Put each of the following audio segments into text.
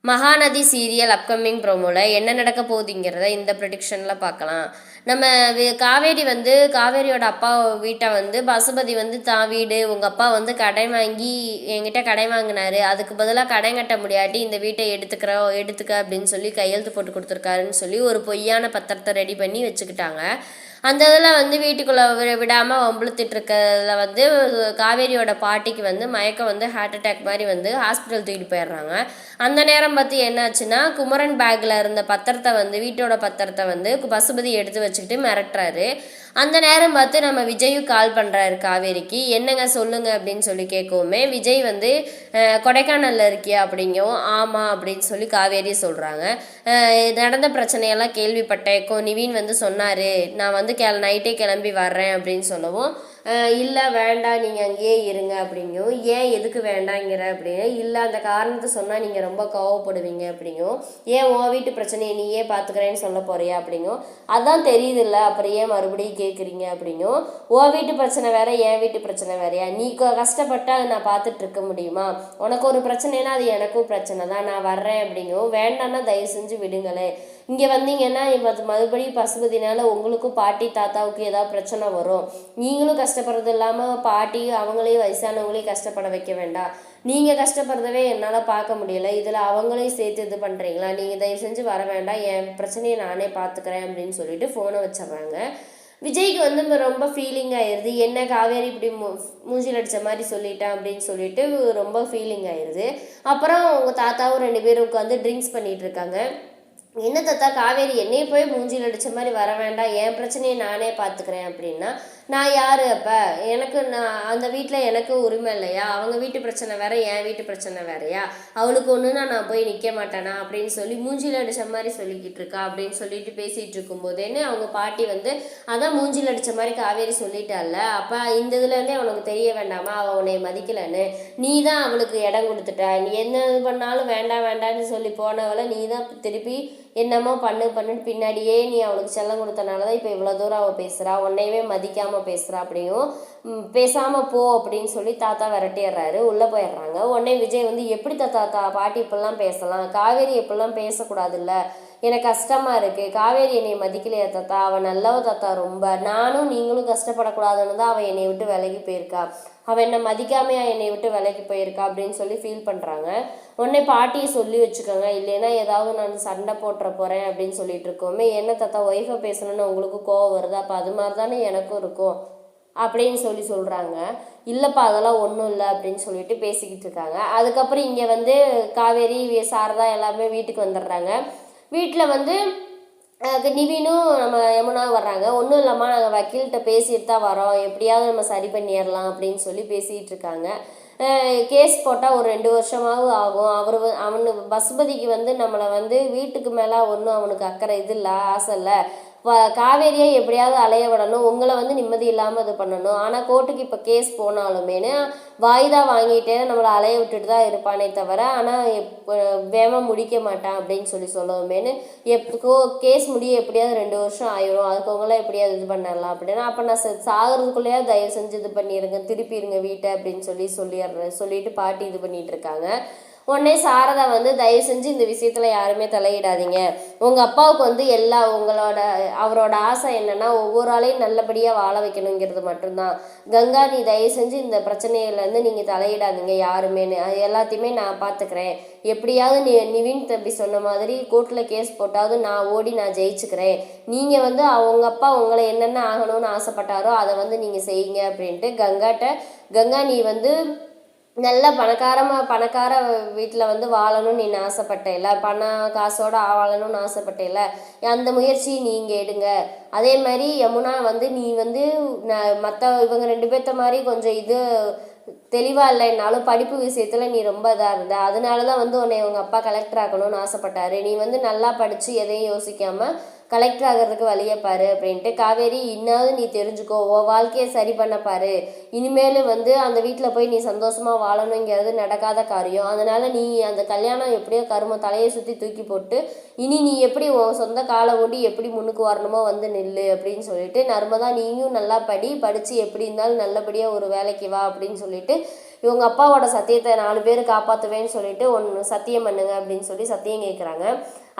Mahanadi serial upcoming ப்ரோமோவில் என்ன நடக்க போகுதுங்கிறத இந்த ப்ரெடிக்ஷனில் பார்க்கலாம். நம்ம காவேரி காவேரியோட அப்பா வீட்டை பசுபதி தான் வீடு உங்கள் அப்பா கடை வாங்கி என்கிட்ட கடை வாங்கினாரு, அதுக்கு பதிலாக கடை கட்ட முடியாட்டி இந்த வீட்டை எடுத்துக்க அப்படின்னு சொல்லி கையெழுத்து போட்டு கொடுத்துருக்காருன்னு சொல்லி ஒரு பொய்யான பத்திரத்தை ரெடி பண்ணி வச்சுக்கிட்டாங்க. அந்த இதில் வீட்டுக்குள்ளே விடாமல் வம்புழுத்துட்டு இருக்கிறதுல காவேரியோட பாட்டிக்கு மயக்கம் ஹார்ட் அட்டாக் மாதிரி ஹாஸ்பிட்டல் தூக்கிட்டு போயிடுறாங்க. அந்த நேரம் பார்த்து என்னாச்சுன்னா, குமரன் பேக்கில் இருந்த பத்திரத்தை வீட்டோட பத்திரத்தை பசுபதி எடுத்து வச்சுக்கிட்டு மிரட்டுறாரு. அந்த நேரம் பார்த்து நம்ம விஜயும் கால் பண்ணுறாரு காவேரிக்கு. என்னங்க சொல்லுங்க அப்படின்னு சொல்லி கேட்கவுமே விஜய் கொடைக்கானலில் இருக்கியா அப்படிங்கவும் ஆமாம் அப்படின்னு சொல்லி காவேரி சொல்கிறாங்க. நடந்த பிரச்சனையெல்லாம் கேள்விப்பட்டேன், நிவின் சொன்னார், நான் நைட்டே கிளம்பி வர்றேன் அப்படின்னு சொல்லவும் இல்லை வேண்டாம் நீங்கள் அங்கேயே இருங்க அப்படிங்கும். ஏன் எதுக்கு வேண்டாங்கிற அப்படின்னு இல்லை அந்த காரணத்தை சொன்னால் நீங்கள் ரொம்ப கோவப்படுவீங்க அப்படிங்கும். ஏன் உன் வீட்டு பிரச்சனையை நீயே பார்த்துக்கிறேன்னு சொல்ல போறியா அப்படிங்கும். அதான் தெரியுதுல்ல அப்புறம் ஏன் மறுபடியும் கேட்குறீங்க அப்படிங்கும். உன் வீட்டு பிரச்சனை வேற என் வீட்டு பிரச்சனை வேறையா, நீ கஷ்டப்பட்டா அதை நான் பார்த்துட்டு இருக்க முடியுமா, உனக்கு ஒரு பிரச்சனைனா அது எனக்கும் பிரச்சனை தான், நான் வர்றேன் அப்படிங்கும். வேண்டான்னா தயவு செஞ்சு விடுங்களே, இங்கே வந்தீங்கன்னா மறுபடியும் பசுபதினால உங்களுக்கும் பாட்டி தாத்தாவுக்கு ஏதாவது பிரச்சனை வரும், நீங்களும் கஷ்டப்படுறது இல்லாமல் பாட்டி அவங்களையும் வயசானவங்களையும் கஷ்டப்பட வைக்க வேண்டாம், நீங்கள் கஷ்டப்படுறதவே என்னால் பார்க்க முடியலை, இதில் அவங்களையும் சேர்த்து இது பண்ணுறீங்களா, நீங்கள் தயவு செஞ்சு வர வேண்டாம், என் பிரச்சனையை நானே பார்த்துக்கிறேன் அப்படின்னு சொல்லிட்டு ஃபோனை வச்சிடுறாங்க. விஜய்க்கு ரொம்ப ஃபீலிங் ஆயிடுது, என்ன காவேரி இப்படி மூஞ்சில் அடித்த மாதிரி சொல்லிட்டேன் அப்படின்னு சொல்லிட்டு ரொம்ப ஃபீலிங் ஆயிடுது. அப்புறம் உங்கள் தாத்தாவும் 2 பேரும் உட்காந்து ட்ரிங்க்ஸ் பண்ணிகிட்டு இருக்காங்க. என்ன தாத்தா காவேரி என்னையே போய் மூஞ்சில் அடித்த மாதிரி வர வேண்டாம், என் பிரச்சனையை நானே பார்த்துக்கிறேன் அப்படின்னா, நான் யார் அப்போ, நான் அந்த வீட்டில் எனக்கு உரிமை இல்லையா, அவங்க வீட்டு பிரச்சனை வேற என் வீட்டு பிரச்சனை வேறையா, அவளுக்கு ஒன்றுனா நான் போய் நிற்க மாட்டேனா அப்படின்னு சொல்லி மூஞ்சில் அடித்த மாதிரி சொல்லிக்கிட்டு இருக்கா அப்படின்னு சொல்லிட்டு பேசிகிட்டு இருக்கும்போதேன்னு அவங்க பாட்டி அதான் மூஞ்சில் அடித்த மாதிரி காவேரி சொல்லிட்டால, அப்போ இந்த இதுலேருந்தே அவனுக்கு தெரிய வேண்டாமா அவள் உன்னை மதிக்கலைன்னு, நீ தான் அவளுக்கு இடம் கொடுத்துட்ட, நீ என்ன இது பண்ணாலும் வேண்டாம் வேண்டான்னு சொல்லி போனவளை நீ தான் திருப்பி என்னமோ பண்ணுன்னு பின்னாடியே நீ அவளுக்கு செல்லம் கொடுத்தனால தான் இப்போ இவ்வளோ தூரம் அவள் பேசுகிறா, உன்னையவே மதிக்காமல் பேசுகிறா அப்படியும், பேசாமல் போ அப்படின்னு சொல்லி தாத்தா விரட்டிடுறாரு. உள்ளே போயிடுறாங்க. உடனே விஜய் எப்படி தாத்தா பாட்டி இப்படிலாம் பேசலாம், காவேரி எப்படிலாம் பேசக்கூடாதுல்ல, எனக்கு கஷ்டமாக இருக்குது, காவேரி என்னை மதிக்கலையா தாத்தா, அவள் நல்லவ தாத்தா ரொம்ப, நானும் நீங்களும் கஷ்டப்படக்கூடாதுன்னு தான் அவள் என்னை விட்டு விலகி போயிருக்கா, அவள் என்னை மதிக்காமையா என்னை விட்டு விலகி போயிருக்கா அப்படின்னு சொல்லி ஃபீல் பண்ணுறாங்க. உடனே பாட்டியை சொல்லி வச்சுக்கோங்க, இல்லைன்னா ஏதாவது நான் சண்டை போட்டுற போகிறேன் அப்படின்னு சொல்லிட்டு இருக்கோமே, என்ன தாத்தா ஒய்ஃபை பேசணுன்னு உங்களுக்கு கோவம் வருது, அப்போ அது மாதிரி தானே எனக்கும் இருக்கும் அப்படின்னு சொல்கிறாங்க. இல்லைப்பா அதெல்லாம் ஒன்றும் இல்லை அப்படின்னு சொல்லிட்டு பேசிக்கிட்டு இருக்காங்க. அதுக்கப்புறம் இங்கே காவேரி சாரதா எல்லாமே வீட்டுக்கு வந்துடுறாங்க. வீட்டில் நிவினும் நம்ம யமுனாவும் வர்றாங்க. ஒன்றும் இல்லைம்மா நாங்கள் வக்கீல்கிட்ட பேசிட்டு தான் வரோம், எப்படியாவது நம்ம சரி பண்ணிடலாம் அப்படின்னு சொல்லி பேசிகிட்டு இருக்காங்க. கேஸ் போட்டால் ஒரு 2 வருஷமாகவும் ஆகும். அவனு பசுபதிக்கு நம்மளை வீட்டுக்கு மேலே ஒன்றும் அவனுக்கு அக்கறை இது இல்லை, ஆசை இல்லை, காவேரியை எப்படியாவது அலைய விடணும், உங்களை நிம்மதி இல்லாமல் இது பண்ணணும், ஆனால் கோர்ட்டுக்கு இப்போ கேஸ் போனாலுமேனு வாய்தா வாங்கிட்டே நம்மளை அலைய விட்டுட்டு தான் இருப்பானே தவிர, ஆனால் வேகமாக முடிக்க மாட்டான் அப்படின்னு சொல்லவுமேனு கேஸ் முடிய எப்படியாவது 2 வருஷம் ஆயிரும், அதுக்கு உங்களாம் எப்படியாவது இது பண்ணலாம் அப்படின்னா, அப்போ நான் சாகிறதுக்குள்ளேயே தயவு செஞ்சு இது பண்ணிடுங்க, திருப்பிடுங்க வீட்டை அப்படின்னு சொல்லிட்டு பாட்டி இது பண்ணிட்டு இருக்காங்க. உடனே சாரதா தயவு செஞ்சு இந்த விஷயத்தில் யாருமே தலையிடாதீங்க, உங்கள் அப்பாவுக்கு அவரோட ஆசை என்னென்னா ஒவ்வொரு ஆளையும் நல்லபடியாக வாழ வைக்கணுங்கிறது மட்டும்தான், கங்கா நீ தயவு செஞ்சு இந்த பிரச்சனையிலேருந்து நீங்கள் தலையிடாதீங்க யாருமேனு, அது எல்லாத்தையுமே நான் பார்த்துக்கிறேன், எப்படியாவது நிவின் தம்பி சொன்ன மாதிரி கோர்ட்டில் கேஸ் போட்டாவது நான் ஓடி நான் ஜெயிச்சுக்கிறேன், நீங்கள் அவங்க அப்பா உங்களை என்னென்ன ஆகணும்னு ஆசைப்பட்டாரோ அதை நீங்கள் செய்யுங்க அப்படின்ட்டு கங்கா நீ நல்ல பணக்கார வீட்டில் வாழணும்னு நீ ஆசைப்பட்டேல, காசோட வாழணும்னு ஆசைப்பட்டேல, அந்த முயற்சி நீங்கள் எடுங்க. அதே மாதிரி யமுனா நீ மற்ற இவங்க 2 பேர்த்த மாதிரி கொஞ்சம் இது தெளிவாக இல்லைன்னாலும் படிப்பு விஷயத்தில் நீ ரொம்ப இதாக இருந்த, அதனால தான் உன்னை உங்கள் அப்பா கலெக்டர் ஆக்கணும்னு ஆசைப்பட்டாரு, நீ நல்லா படித்து எதையும் யோசிக்காமல் கலெக்டர் ஆகிறதுக்கு வழியை பாரு அப்படின்ட்டு, காவேரி இன்னாவது நீ தெரிஞ்சுக்கோ, உன் வாழ்க்கையை சரி பண்ண பாரு, இனிமேல் அந்த வீட்டில் போய் நீ சந்தோஷமாக வாழணுங்கிறது நடக்காத காரியம், அதனால் நீ அந்த கல்யாணம் எப்படியோ கருமம் தலையை சுற்றி தூக்கி போட்டு இனி நீ எப்படி உன் சொந்த காலை ஓடி எப்படி முன்னுக்கு வரணுமோ நில்லு அப்படின்னு சொல்லிட்டு, நர்மதா நீயும் நல்லா படித்து எப்படி இருந்தாலும் நல்லபடியாக ஒரு வேலைக்கு வா அப்படின்னு சொல்லிட்டு இவங்க அப்பாவோட சத்தியத்தை 4 பேர் காப்பாற்றுவேன்னு சொல்லிட்டு ஒன்று சத்தியம் பண்ணுங்க அப்படின்னு சொல்லி சத்தியம் கேட்குறாங்க.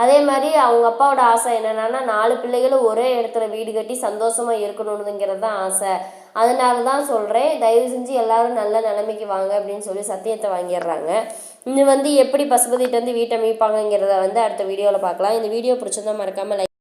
அதே மாதிரி அவங்க அப்பாவோட ஆசை என்னென்னா 4 பிள்ளைகளும் ஒரே இடத்துல வீடு கட்டி சந்தோஷமாக இருக்கணுங்கிறது தான் ஆசை. அதனால தான் சொல்கிறேன், தயவு செஞ்சு எல்லாரும் நல்ல நிலைமைக்கு வாங்க அப்படின்னு சொல்லி சத்தியத்தை வாங்கிடுறாங்க. இது எப்படி பசுபதிகிட்ட வீட்டை மீட்பாங்கங்கிறத அடுத்த வீடியோவில் பார்க்கலாம். இந்த வீடியோ பிடிச்சிருந்தா மறக்காமல் லைக்